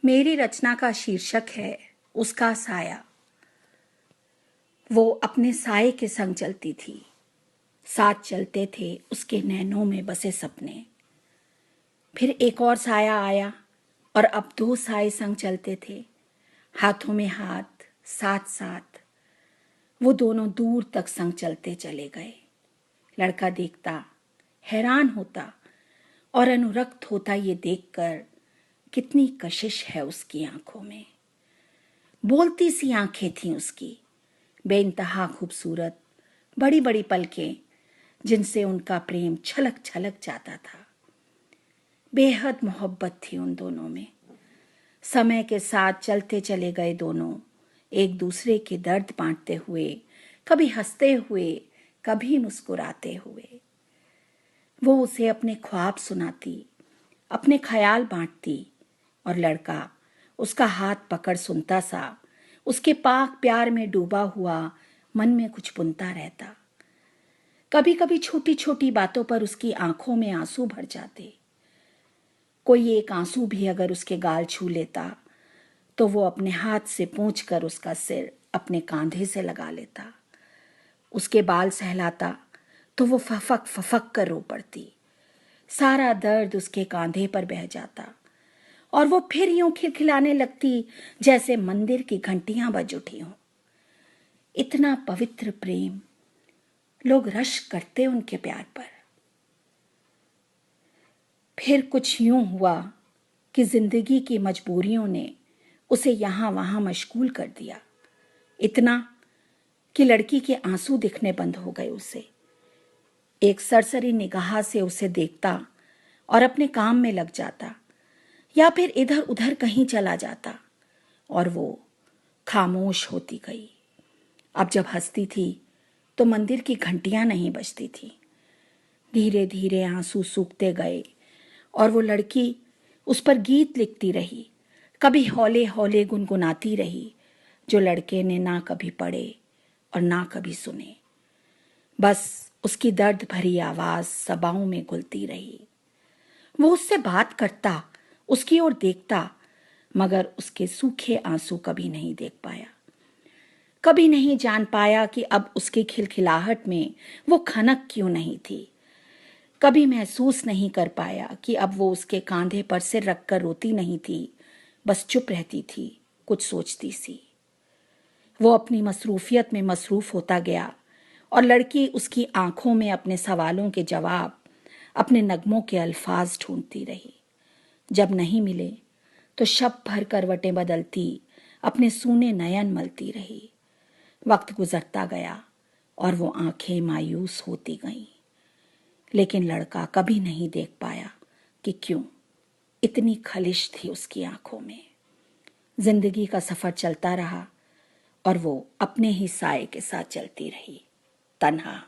मेरी रचना का शीर्षक है उसका साया। वो अपने साये के संग चलती थी, साथ चलते थे उसके नैनों में बसे सपने। फिर एक और साया आया और अब दो साये संग चलते थे, हाथों में हाथ, साथ साथ। वो दोनों दूर तक संग चलते चले गए। लड़का देखता, हैरान होता और अनुरक्त होता ये देखकर कितनी कशिश है उसकी आंखों में। बोलती सी आंखें थीं उसकी, बेइंतहा खूबसूरत, बड़ी बड़ी पलकें जिनसे उनका प्रेम छलक छलक जाता था। बेहद मोहब्बत थी उन दोनों में। समय के साथ चलते चले गए दोनों, एक दूसरे के दर्द बांटते हुए, कभी हंसते हुए, कभी मुस्कुराते हुए। वो उसे अपने ख्वाब सुनाती, अपने ख्याल बांटती और लड़का उसका हाथ पकड़ सुनता सा, उसके पाक प्यार में डूबा हुआ मन में कुछ बुनता रहता। कभी कभी छोटी छोटी बातों पर उसकी आंखों में आंसू भर जाते। कोई एक आंसू भी अगर उसके गाल छू लेता तो वो अपने हाथ से पोंछ कर उसका सिर अपने कांधे से लगा लेता। उसके बाल सहलाता तो वो फफक फफक कर रो पड़ती। सारा दर्द उसके कांधे पर बह जाता और वो फिर यूं खिलखिलाने लगती जैसे मंदिर की घंटियां बज उठी हों। इतना पवित्र प्रेम, लोग रश्क करते उनके प्यार पर। फिर कुछ यूं हुआ कि जिंदगी की मजबूरियों ने उसे यहां वहां मशगूल कर दिया, इतना कि लड़की के आंसू दिखने बंद हो गए उसे। एक सरसरी निगाह से उसे देखता और अपने काम में लग जाता या फिर इधर उधर कहीं चला जाता और वो खामोश होती गई। अब जब हंसती थी तो मंदिर की घंटियां नहीं बजती थी। धीरे धीरे आंसू सूखते गए और वो लड़की उस पर गीत लिखती रही, कभी हौले हौले गुनगुनाती रही, जो लड़के ने ना कभी पढ़े और ना कभी सुने। बस उसकी दर्द भरी आवाज सबाओं में घुलती रही। वो उससे बात करता, उसकी ओर देखता, मगर उसके सूखे आंसू कभी नहीं देख पाया। कभी नहीं जान पाया कि अब उसकी खिलखिलाहट में वो खनक क्यों नहीं थी। कभी महसूस नहीं कर पाया कि अब वो उसके कांधे पर सिर रखकर रोती नहीं थी, बस चुप रहती थी, कुछ सोचती सी। वो अपनी मसरूफियत में मसरूफ होता गया और लड़की उसकी आंखों में अपने सवालों के जवाब, अपने नगमों के अल्फाज ढूंढती रही। जब नहीं मिले तो शब भर करवटें बदलती, अपने सूने नयन मलती रही। वक्त गुजरता गया और वो आंखें मायूस होती गईं, लेकिन लड़का कभी नहीं देख पाया कि क्यों इतनी खलिश थी उसकी आंखों में। जिंदगी का सफर चलता रहा और वो अपने ही साये के साथ चलती रही, तन्हा।